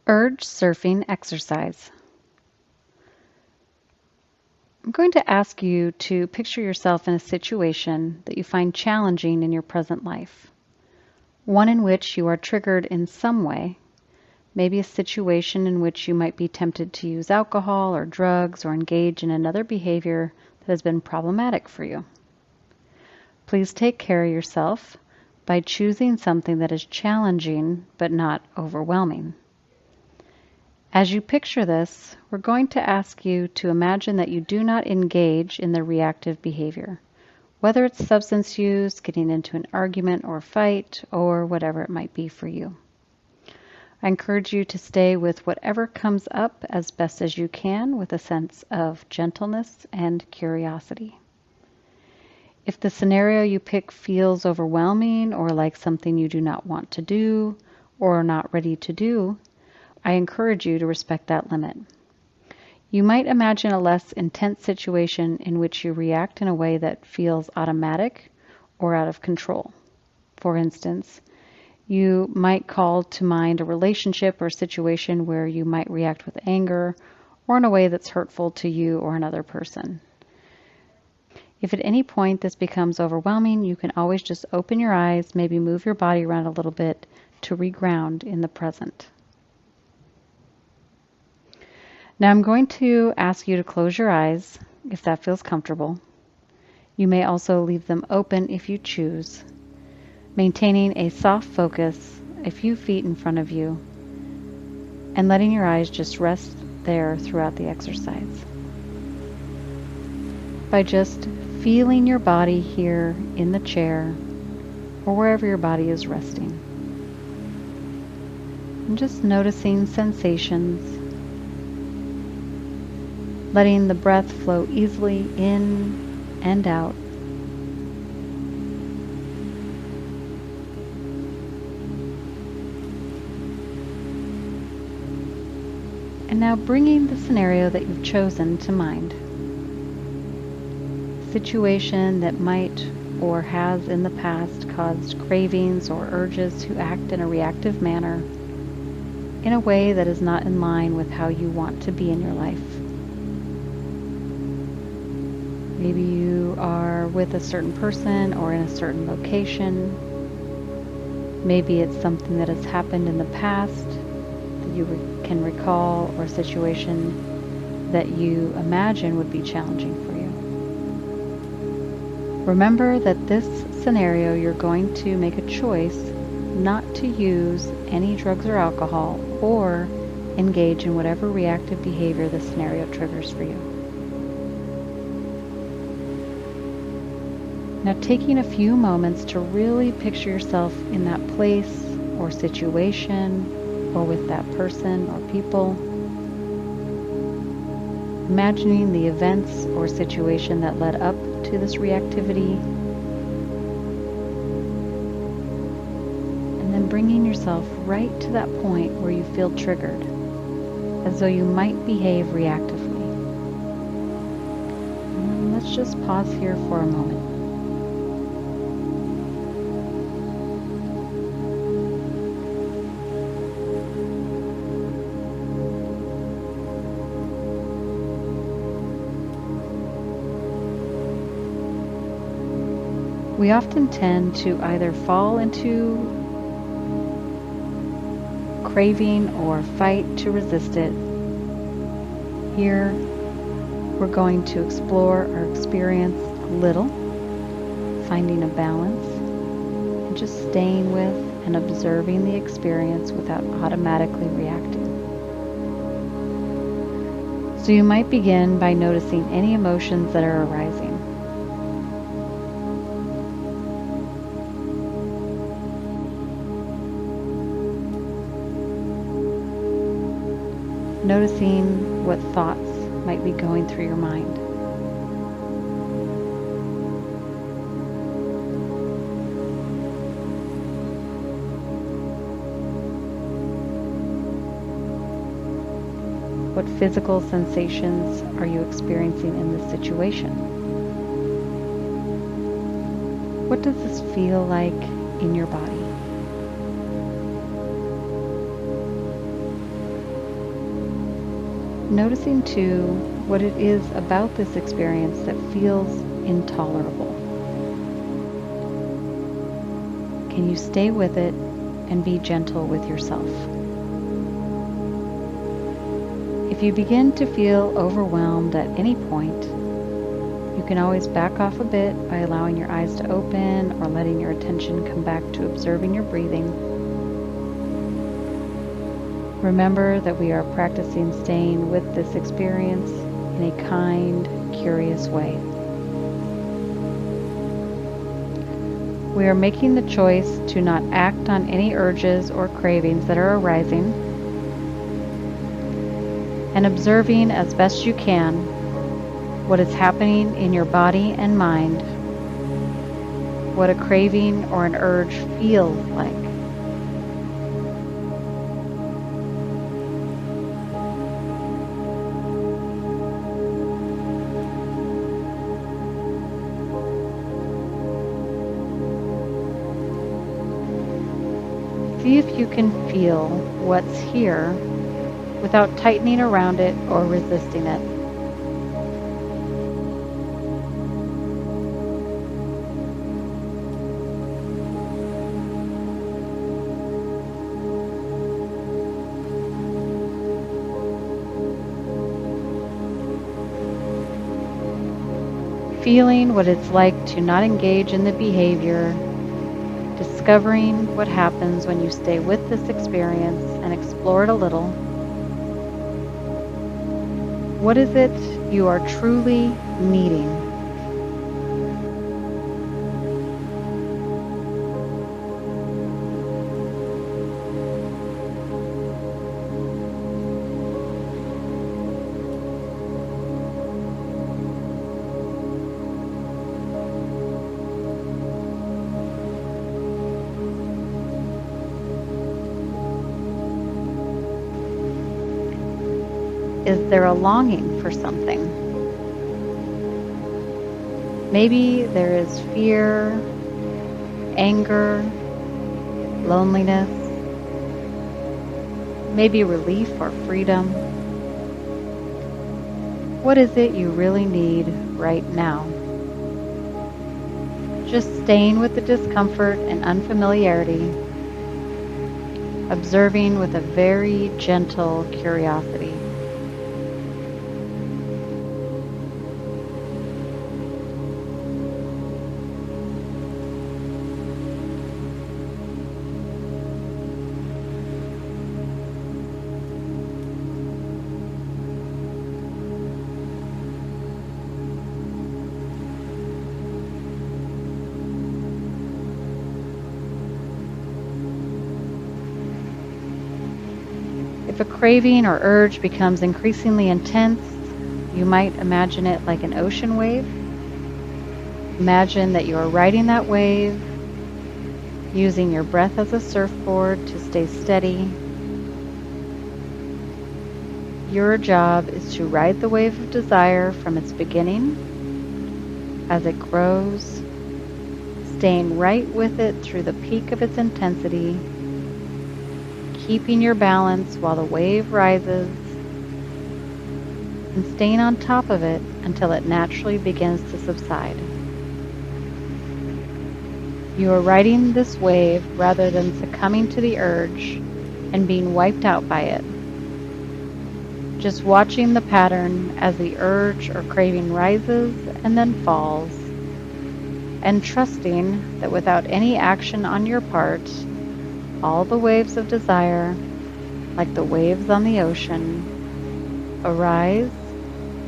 Urge surfing exercise. I'm going to ask you to picture yourself in a situation that you find challenging in your present life, one in which you are triggered in some way, maybe a situation in which you might be tempted to use alcohol or drugs or engage in another behavior that has been problematic for you. Please take care of yourself by choosing something that is challenging but not overwhelming. As you picture this, we're going to ask you to imagine that you do not engage in the reactive behavior, whether it's substance use, getting into an argument or fight, or whatever it might be for you. I encourage you to stay with whatever comes up as best as you can with a sense of gentleness and curiosity. If the scenario you pick feels overwhelming or like something you do not want to do or are not ready to do, I encourage you to respect that limit. You might imagine a less intense situation in which you react in a way that feels automatic or out of control. For instance, you might call to mind a relationship or situation where you might react with anger or in a way that's hurtful to you or another person. If at any point this becomes overwhelming, you can always just open your eyes, maybe move your body around a little bit to reground in the present. Now I'm going to ask you to close your eyes if that feels comfortable. You may also leave them open if you choose, maintaining a soft focus a few feet in front of you and letting your eyes just rest there throughout the exercise. By just feeling your body here in the chair or wherever your body is resting. And just noticing sensations, letting the breath flow easily in and out. And now bringing the scenario that you've chosen to mind. A situation that might or has in the past caused cravings or urges to act in a reactive manner in a way that is not in line with how you want to be in your life. Maybe you are with a certain person or in a certain location. Maybe it's something that has happened in the past that you can recall, or a situation that you imagine would be challenging for you. Remember that this scenario you're going to make a choice not to use any drugs or alcohol or engage in whatever reactive behavior the scenario triggers for you. Now taking a few moments to really picture yourself in that place or situation or with that person or people. Imagining the events or situation that led up to this reactivity. And then bringing yourself right to that point where you feel triggered, as though you might behave reactively. And let's just pause here for a moment. We often tend to either fall into craving or fight to resist it. Here, we're going to explore our experience a little, finding a balance, and just staying with and observing the experience without automatically reacting. So you might begin by noticing any emotions that are arising. Noticing what thoughts might be going through your mind. What physical sensations are you experiencing in this situation? What does this feel like in your body? Noticing too what it is about this experience that feels intolerable. Can you stay with it and be gentle with yourself? If you begin to feel overwhelmed at any point, you can always back off a bit by allowing your eyes to open or letting your attention come back to observing your breathing. Remember that we are practicing staying with this experience in a kind, curious way. We are making the choice to not act on any urges or cravings that are arising, and observing as best you can what is happening in your body and mind, what a craving or an urge feels like. See if you can feel what's here without tightening around it or resisting it. Feeling what it's like to not engage in the behavior, discovering what happens when you stay with this experience and explore it a little. What is it you are truly needing? Is there a longing for something? Maybe there is fear, anger, loneliness, maybe relief or freedom. What is it you really need right now? Just staying with the discomfort and unfamiliarity, observing with a very gentle curiosity. If a craving or urge becomes increasingly intense, you might imagine it like an ocean wave. Imagine that you are riding that wave, using your breath as a surfboard to stay steady. Your job is to ride the wave of desire from its beginning as it grows, staying right with it through the peak of its intensity, keeping your balance while the wave rises, and staying on top of it until it naturally begins to subside. You are riding this wave rather than succumbing to the urge and being wiped out by it. Just watching the pattern as the urge or craving rises and then falls, and trusting that without any action on your part, all the waves of desire, like the waves on the ocean, arise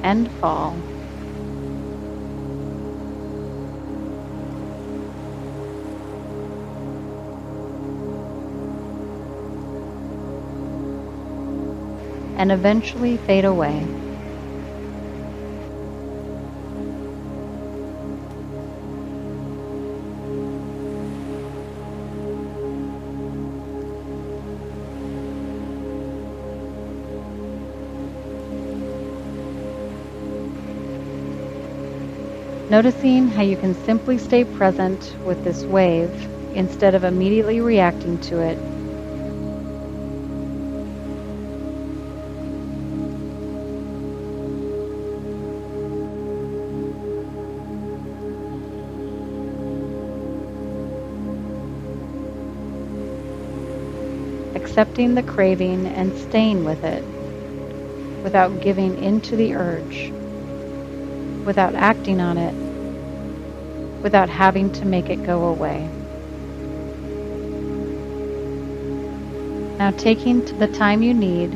and fall. And eventually fade away. Noticing how you can simply stay present with this wave instead of immediately reacting to it. accepting the craving and staying with it without giving into the urge, without acting on it, without having to make it go away. Now taking the time you need,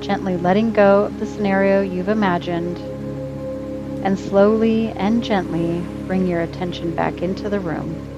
gently letting go of the scenario you've imagined, and slowly and gently bring your attention back into the room.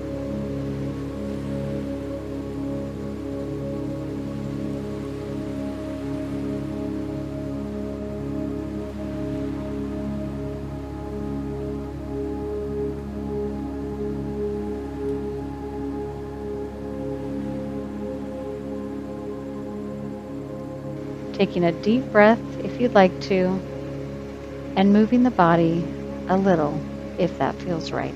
Taking a deep breath if you'd like to, and moving the body a little if that feels right.